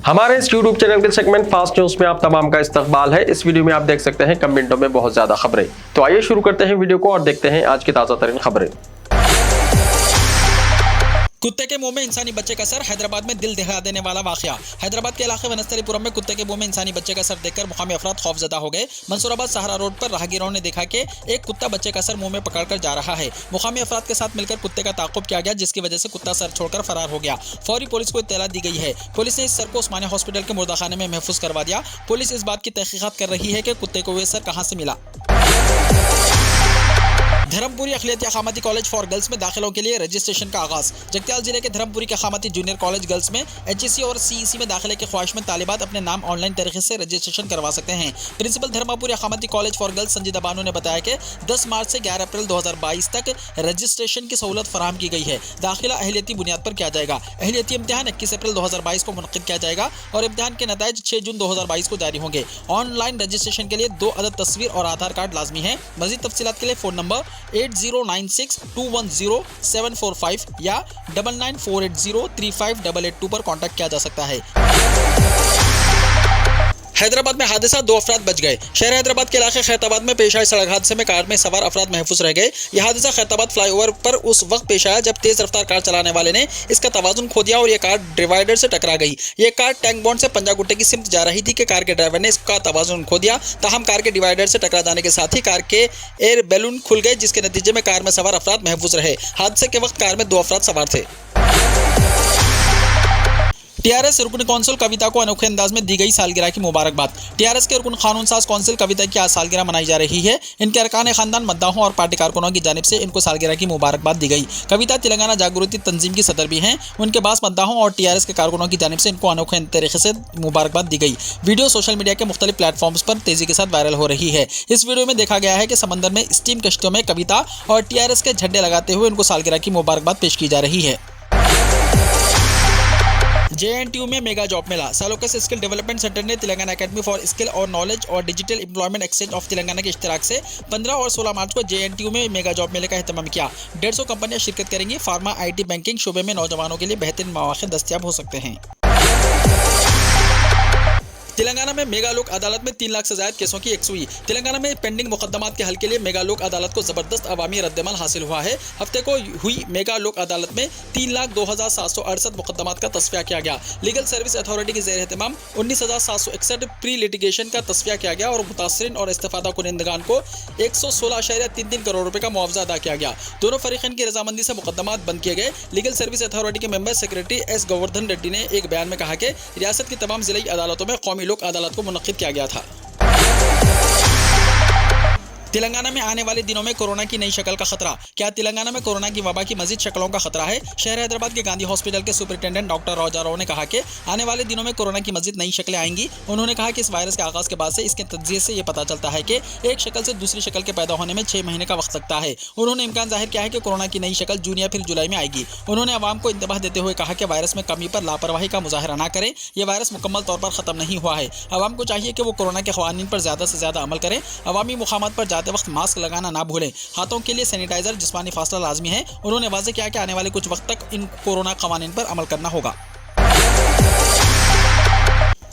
हमारे इस YouTube channel के सेगमेंट फास्ट न्यूज में आप तमाम का इस्तकबाल है। इस वीडियो में आप देख सकते हैं कम मिनटों में बहुत ज्यादा खबरें। तो आइए शुरू करते हैं वीडियो को और देखते हैं आज की ताजा तरीन खबरें। कुत्ते के मुंह में इंसानी बच्चे का सर, हैदराबाद में दिल दहला देने वाला वाकया। हैदराबाद के इलाके वनस्थलीपुरम में कुत्ते के मुंह में इंसानी बच्चे का सर देखकर मुकामी अफराद खौफजदा हो गए। मंसूराबाद सहारा रोड पर राहगीरों ने देखा कि एक कुत्ता बच्चे का सर मुंह में पकड़कर जा रहा है। मुकामी अफराद के साथ मिलकर कुत्ते का ताक़ुब किया गया, जिसकी वजह से कुत्ता सर छोड़कर फरार हो गया। फौरी पुलिस को इत्तला दी गई है। पुलिस ने इस सर को उस्मानिया हॉस्पिटल के मुर्दाखाने में महफूज करवा दिया। पुलिस इस बात की तहकीकात कर रही है कि कुत्ते को ये सर कहां से मिला। धर्मपुरी अखिलियती अखामती कॉलेज फॉर गर्ल्स में दाखिलों के लिए रजिस्ट्रेशन का आगाज। जगत्याल जिले के धर्मपुरी के अखामती जूनियर कॉलेज गर्ल्स में HEC और CEC में दाखिले के ख्वाहिश में तालिबात अपने नाम ऑनलाइन तरीके से रजिस्ट्रेशन करवा सकते हैं। Principal Dharampuri Akhamati college for girls Sanjida Bano ने बताया कि 10 मार्च से 11 अप्रैल 2022 तक रजिस्ट्रेशन की सहूलत फराहम की गई है। दाखिला अहलियती बुनियाद पर किया जाएगा। अहलियती इम्तिहान 21 अप्रैल 2022 को मुनक्किद किया जाएगा और इम्तिहान के नताइज 6 जून 2022 को जारी होंगे। ऑनलाइन रजिस्ट्रेशन के लिए 2 अदद तस्वीर और आधार कार्ड लाजमी है। मजीद तफसीलात के लिए फ़ोन नंबर 8096210745 या 9948035882 पर कॉन्टैक्ट किया जा सकता है। हैदराबाद में हादसा, 2 अफराद बच गए। शहर हैदराबाद के इलाके खैताबाद में पेश आए सड़क हादसे में कार में सवार अफराद महफूज रह गए। यह हादसा खैताबाद फ्लाईओवर पर उस वक्त पेश आया जब तेज रफ्तार कार चलाने वाले ने इसका तवाजुन खो दिया और यह कार डिवाइडर से टकरा गई। यह कार टैंक बॉन्ड से पंजागुट्टे की सिमत जा रही थी कि कार के ड्राइवर ने इसका तवाजुन खो दिया। ताहम कार के डिवाइडर से टकरा जाने के साथ ही कार के एयर बैलून खुल गए, जिसके नतीजे में कार में सवार अफराद महफूज रहे। हादसे के वक्त कार में 2 अफराद सवार थे। TRS रुकन कौंसिल कविता को अनोखे अंदाज में दी गई सालगिरह की मुबारकबाद। TRS के रुकन कानून साज कौंसिल कविता की आज सालगिरह मनाई जा रही है। इनके अरकान खानदान, मद्दाहों और पार्टी कारकुनों की जानिब से इनको सालगिरह की मुबारकबाद दी गई। कविता तेलंगाना जागृति तंजीम की सदर भी हैं। उनके बाद मद्दाहों और TRS के कारकुनों की जानिब से इनको अनोखे तरीके से मुबारकबाद दी गई। वीडियो सोशल मीडिया के मुख्तलिफ प्लेटफॉर्म्स पर तेजी के साथ वायरल हो रही है। इस वीडियो में देखा गया है कि समंदर में स्टीम कश्तियों में कविता और TRS के झंडे लगाते हुए उनको सालगिरह की मुबारकबाद पेश की जा रही है। JNTU में मेगा जॉब मेला। सालोकस स्किल डेवलपमेंट सेंटर ने तेलंगाना एकेडमी फॉर स्किल और नॉलेज और digital employment exchange of Telangana के इश्तिराक से 15 और 16 मार्च को JNTU में मेगा जॉब मेले का एहतमाम किया। 150 कंपनियां शिरकत करेंगी। फार्मा, IT, बैंकिंग शोबे में नौजवानों के लिए बेहतरीन मौके दस्तयाब हो सकते हैं। तेलंगाना में मेगा लोक अदालत में 3 लाख से ज्यादा केसों की यकसुई। तेलंगाना में पेंडिंग मुकदमात के हल के लिए मेगा लोक अदालत को जबरदस्त अवामी रद्दमल हासिल हुआ है। हफ्ते को हुई मेगा लोक अदालत में 3,02,768 मुकदमात का तस्फिया किया गया। लीगल सर्विस अथॉरिटी के ज़ेर एहतमाम 19,761 प्री लिटिगेशन का तस्फिया किया गया और मुतासरीन और इस्तेफादा कुनिंदगान को 116.33 करोड़ रुपए का मुआवजा अदा किया गया। दोनों फरीकैन की रजामंदी से मुकदमात बंद किए गए। लीगल सर्विस अथॉरिटी के member secretary S Govardhan Reddy ने एक बयान में कहा कि रियासत की तमाम जिला अदालतों में कौमी लोक अदालत को मुनक्किद किया गया था। तेलंगाना में आने वाले दिनों में कोरोना की नई शक्ल का खतरा। क्या तेलंगाना में कोरोना की वबा की मजीद शक्लों का खतरा है? शहर हैदराबाद के गांधी हॉस्पिटल के सुपरिटेंडेंट डॉक्टर रोजा राव ने कहा कि आने वाले दिनों में कोरोना की मजीद नई शक्लें आएंगी। उन्होंने कहा कि इस वायरस के आगाज के बाद से इसके तज्जिए से यह पता चलता है कि एक शक्ल से दूसरी शक्ल के पैदा होने में 6 महीने का वक्त लगता है। उन्होंने इम्कान जाहिर किया है कि कोरोना की नई शक्ल जून या फिर जुलाई में आएगी। उन्होंने अवाम को इंतबाह देते हुए कहा कि वायरस में कमी पर लापरवाही का मुजाहरा न करें। यह वायरस मुकम्मल तौर पर खत्म नहीं हुआ है। अवाम को चाहिए कि वो कोरोना के क़वानीन पर ज़्यादा से ज़्यादा अमल करें। अवामी मुकामात पर जाते वक्त मास्क लगाना ना भूलें। हाथों के लिए सैनिटाइजर, जिस्मानी फासला लाजमी है। उन्होंने वाज़ेह किया कि आने वाले कुछ वक्त तक इन कोरोना क़वानीन पर अमल करना होगा।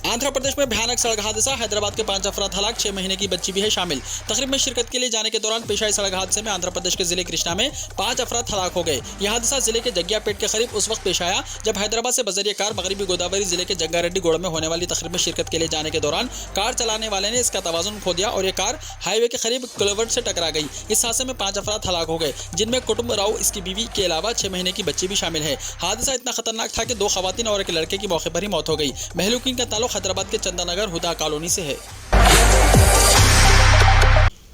आंध्र प्रदेश में भयानक सड़क हादसा। हैदराबाद के 5 अफराद हलाक, 6 महीने की बच्ची भी है शामिल। तकरीब में शिरकत के लिए जाने के दौरान पेश आए सड़क हादसे में आंध्र प्रदेश के जिले कृष्णा में 5 अफराद हलाक हो गए। यह हादसा जिले के जग्गियापेट के करीब उस वक्त पेश आया जब हैदराबाद से बजरिया कार मगरबी गोदावरी जिले के जंगारेड्डी गोड़ में होने वाली तकरीब में शिरकत के लिए जाने के दौरान कार चलाने वाले ने इसका तवाजुन खो दिया और यह कार हाईवे के करीब कलवर्ट से टकरा गई। इस हादसे में 5 अफराद हलाक हो गए, जिनमें कुटुंब राव, इसकी बीवी के अलावा 6 महीने की बच्ची भी शामिल है। हादसा इतना खतरनाक था कि 2 खवातीन और एक लड़के की मौके पर ही मौत हो गई। महलूकीन का ताल्लुक हैदराबाद के चंदानगर हुदा कॉलोनी से है।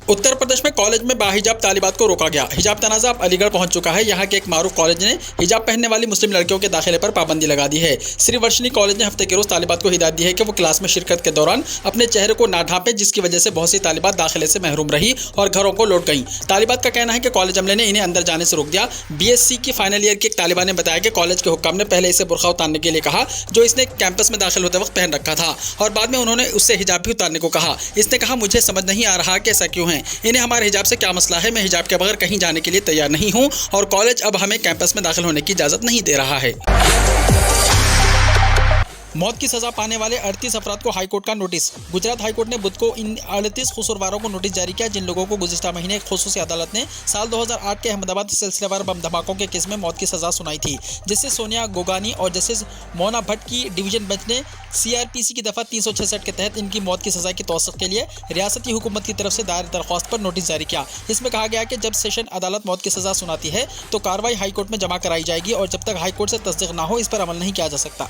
उत्तर प्रदेश में कॉलेज में बाहिजाब तालिबात को रोका गया। हिजाब तनाज़ा अब अलीगढ़ पहुंच चुका है। यहाँ के एक मारूफ कॉलेज ने हिजाब पहनने वाली मुस्लिम लड़कियों के दाखिले पर पाबंदी लगा दी है। श्री वर्षिनी कॉलेज ने हफ्ते के रोज तालिबात को हिदायत दी है कि वो क्लास में शिरकत के दौरान अपने चेहरे को ना ढांपें, जिसकी वजह से बहुत सी तालिबात दाखिले से महरूम रही और घरों को लौट गईं। तालिबात का कहना है कि कॉलेज अमले ने इन्हें अंदर जाने से रोक दिया। BSc की फाइनल ईयर की एक तालिबा ने बताया कि कॉलेज के हुक्काम ने पहले इसे बुर्का उतारने के लिए कहा, जो इसने कैंपस में दाखिल होते वक्त पहन रखा था, और बाद में उन्होंने उससे हिजाब भी उतारने को कहा। इसने कहा, मुझे समझ नहीं आ रहा कि ऐसा क्यों है, इन्हें हमारे हिजाब से क्या मसला है। मैं हिजाब के बगैर कहीं जाने के लिए तैयार नहीं हूं और कॉलेज अब हमें कैंपस में दाखिल होने की इजाजत नहीं दे रहा है। मौत की सजा पाने वाले 38 अफराद को हाईकोर्ट का नोटिस। गुजरात हाईकोर्ट ने बुध को इन 38 कसूरवारों को नोटिस जारी किया, जिन लोगों को गुज़िश्ता महीने एक खुसूसी अदालत ने साल 2008 के अहमदाबाद सिलसिलेवार बम धमाकों के केस में मौत की सजा सुनाई थी। जस्टिस सोनिया गोगानी और जस्टिस मोना भट्ट की डिवीजन बेंच ने CRPC की दफा 366 के तहत इनकी मौत की सजा की तौसीक के लिए रियासती हुकूमत की तरफ से दायर दरख्वास्त पर नोटिस जारी किया। इसमें कहा गया कि जब सेशन अदालत मौत की सजा सुनाती है तो कार्रवाई हाईकोर्ट में जमा कराई जाएगी और जब तक हाईकोर्ट से तस्दीक ना हो इस पर अमल नहीं किया जा सकता।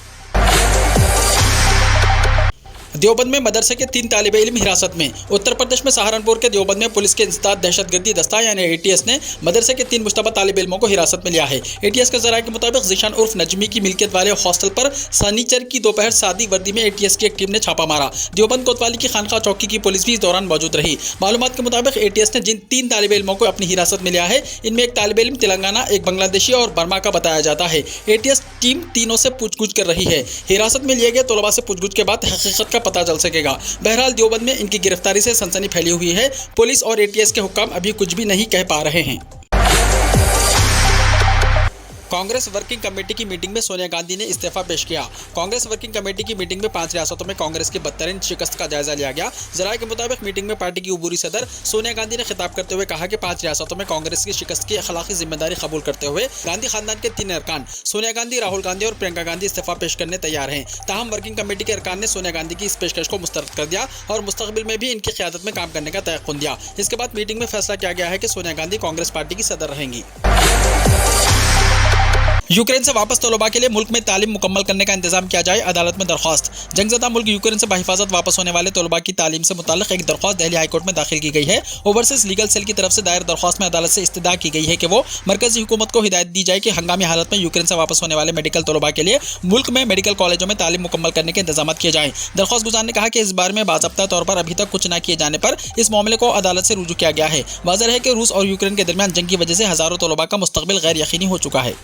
देवबंद में मदरसे के 3 तालिबे इल्म हिरासत में। उत्तर प्रदेश में सहारनपुर के देवबंद में पुलिस के इंसदाद दहशतगर्दी दस्ता यानी ATS ने मदरसे के 3 मुश्तबा तालिबे इल्मों को हिरासत में लिया है। ATS के जराये के मुताबिक ज़ीशान उर्फ नजमी की मिल्कियत वाले हॉस्टल पर सनीचर की दोपहर सादी वर्दी में ATS की एक टीम ने छापा मारा। देवबंद कोतवाली की खानका चौकी की पुलिस भी इस दौरान मौजूद रही। मालूमात के मुताबिक ATS ने जिन 3 तालिबे इल्मों को अपनी हिरासत में लिया है, इनमें एक तालिबे इल्म तेलंगाना, एक बांग्लादेशी और बर्मा का बताया जाता है। ATS टीम तीनों से पूछगुछ कर रही है। हिरासत में लिए गए तलबा से पूछगुछ के बाद हकीकत का पता चल सकेगा। बहरहाल देवबंद में इनकी गिरफ्तारी से सनसनी फैली हुई है। पुलिस और ATS के हुक्काम अभी कुछ भी नहीं कह पा रहे हैं। कांग्रेस वर्किंग कमेटी की मीटिंग में सोनिया गांधी ने इस्तीफा पेश किया। कांग्रेस वर्किंग कमेटी की मीटिंग में 5 रियासतों में कांग्रेस की बदतरीन शिकस्त का जायजा लिया गया। जराये के मुताबिक मीटिंग में पार्टी की उबूरी सदर सोनिया गांधी ने खिताब करते हुए कहा कि 5 रियासतों में कांग्रेस की शिकस्त की अखलाकी जिम्मेदारी कबूल करते हुए गांधी खानदान के 3 अरकान सोनिया गांधी, राहुल गांधी और प्रियंका गांधी इस्तीफा पेश करने तैयार हैं। ताहम वर्किंग कमेटी के अरकान ने सोनिया गांधी की इस पेशकश को मुस्तरद कर दिया और मुस्तकबिल में भी इनकी क़यादत में काम करने का तयक़ुन दिया। इसके बाद मीटिंग में फैसला किया गया है कि सोनिया गांधी कांग्रेस पार्टी की सदर रहेंगी। यूक्रेन से वापस तलबा के लिए मुल्क में तालीम मुकम्मल करने का इंतजाम किया जाए, अदालत में दरख्वास्त। जंगज़दा मुल्क यूक्रेन से बहिफाजत वापस होने वाले तलबा की तालीम से मुताल्लिक़ एक दरख्वास्त दिल्ली हाईकोर्ट में दाखिल की गई है। ओवरसीज़ लीगल सेल की तरफ से दायर दरख्वास्त में अदालत से इस्तदा की गई है कि वो मरकज़ी हुकूमत को हिदायत दी जाए कि हंगामी हालत में यूक्रेन से वापस होने वाले मेडिकल तलबा के लिए मुल्क में मेडिकल कॉलेजों में तालीम मुकम्मल करने के इंतजाम किए जाएँ। दरख्वास्त गुजार ने कहा कि इस बारे में बाज़ाब्ता तौर पर अभी तक कुछ न किए जाने पर इस मामले को अदालत से रुजू किया गया है। वाज़ेह है कि रूस और यूक्रेन के दरमियान जंग की वजह से हज़ारों तलबा का मुस्तक़बिल गैर यकीनी हो चुका है।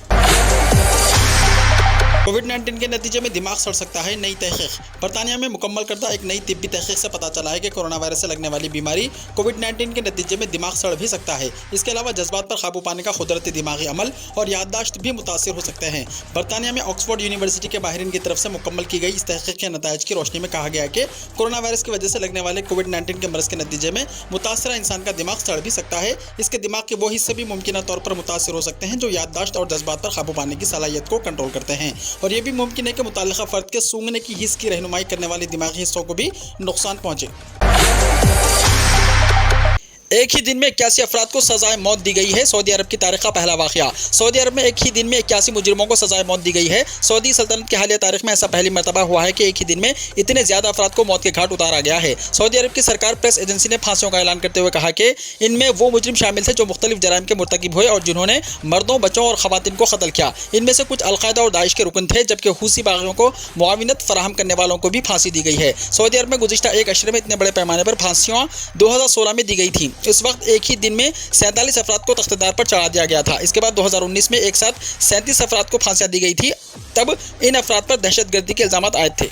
कोविड-19 के नतीजे में दिमाग सड़ सकता है, नई तहकीक। बरतानिया में मुकम्मल करदा एक नई तिब्बी तहकीक से पता चला है कि कोरोना वायरस से लगने वाली बीमारी कोविड-19 के नतीजे में दिमाग सड़ भी सकता है। इसके अलावा जज्बात पर काबू पाने का कुदरती दिमागी अमल और याददाश्त भी मुतासिर हो सकते हैं। बरतानिया में ऑक्सफोर्ड यूनिवर्सिटी के माहिरीन की तरफ से मुकम्मल की गई इस तहकीक के नताइज की रोशनी में कहा गया कि कोरोना वायरस की वजह से लगने वाले कोविड-19 के मरज़ के नतीजे में मुतासरा इंसान का दिमाग सड़ भी सकता है। इसके दिमाग के वो हिस्से भी मुमकिन तौर पर मुतासिर हो सकते हैं जो याददाश्त और जज्बात पर काबू पाने की सलाहियत को कंट्रोल करते हैं, और ये भी मुमकिन है कि मुताल्लिक़ा फ़र्द के सूंघने की हिस्स की रहनुमाई करने वाले दिमागी हिस्सों को भी नुकसान पहुँचे। एक ही दिन में 81 अफराद को सजाए मौत दी गई है। सऊदी अरब की तारीख का पहला वाक़या। सऊदी अरब में एक ही दिन में 81 मुजरिमों को सजाए मौत दी गई है। सऊदी सल्तनत की हालिया तारीख में ऐसा पहली मरतबा हुआ है कि एक ही दिन में इतने ज़्यादा अफराद को मौत के घाट उतारा गया है। सऊदी अरब की सरकार प्रेस एजेंसी ने फांसियों का ऐलान करते हुए कहा कि इनमें वो मुजरिम शामिल थे जो मुख्तलिफ जराइम के मुर्तकिब हुए और जिन्होंने मर्दों, बच्चों और ख़वातीन को कत्ल किया। इनमें से कुछ अलकायदा और दाइश के रुकन थे, जबकि हूसी बागियों को मुआविनत फराहम करने वालों को भी फांसी दी गई है। सऊदी अरब में गुज़िश्ता एक अशरे में इतने बड़े पैमाने पर फांसियाँ 2016 में दी गई थी। इस वक्त एक ही दिन में 47 अफराद को तख्तेदार पर चढ़ा दिया गया था। इसके बाद 2019 में एक साथ 37 अफराद को फांसियां दी गई थी। तब इन अफराद पर दहशतगर्दी के इल्जाम आए थे।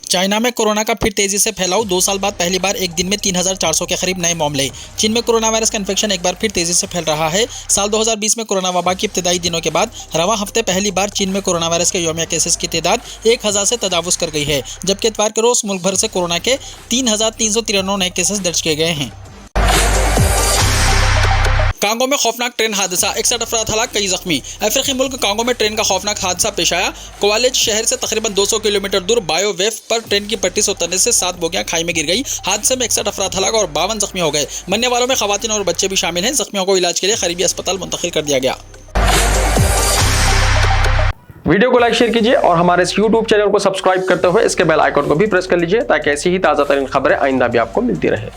चाइना में कोरोना का फिर तेजी से फैलाव। 2 साल बाद पहली बार एक दिन में 3400 के करीब नए मामले। चीन में कोरोना वायरस का इन्फेक्शन एक बार फिर तेजी से फैल रहा है। साल 2020 में कोरोना वबा की इब्तिदाई दिनों के बाद रवां हफ्ते पहली बार चीन में कोरोना वायरस के यौमिया केसेस की तादाद 1000 से तजावुज़ कर गई है, जबकि इतवार के रोज़ मुल्क भर से कोरोना के 3393 नए केसेस दर्ज किए गए हैं। कांगो में खौफनाक ट्रेन हादसा, 61 अफराद हलाक, कई जख्मी। अफ्रीकी मुल्क कांगो में ट्रेन का खौफनाक हादसा पेश आया। कोवालेज शहर से तकरीबन 200 किलोमीटर दूर बायोवेफ पर ट्रेन की पट्टी से उतरने से 7 बोगियां खाई में गिर गई। हादसे में 61 अफराद हलाक और 52 जख्मी हो गए। मरने वालों में खवातीन और बच्चे भी शामिल हैं। जख्मियों को इलाज के लिए करीबी अस्पताल मुंतकिल कर दिया गया। वीडियो को लाइक शेयर कीजिए और हमारे इस YouTube चैनल को सब्सक्राइब करते हुए इसके बेल आइकन को भी प्रेस कर लीजिए ताकि ऐसी ही ताज़ा तरीन खबरें आइंदा भी आपको मिलती रहे।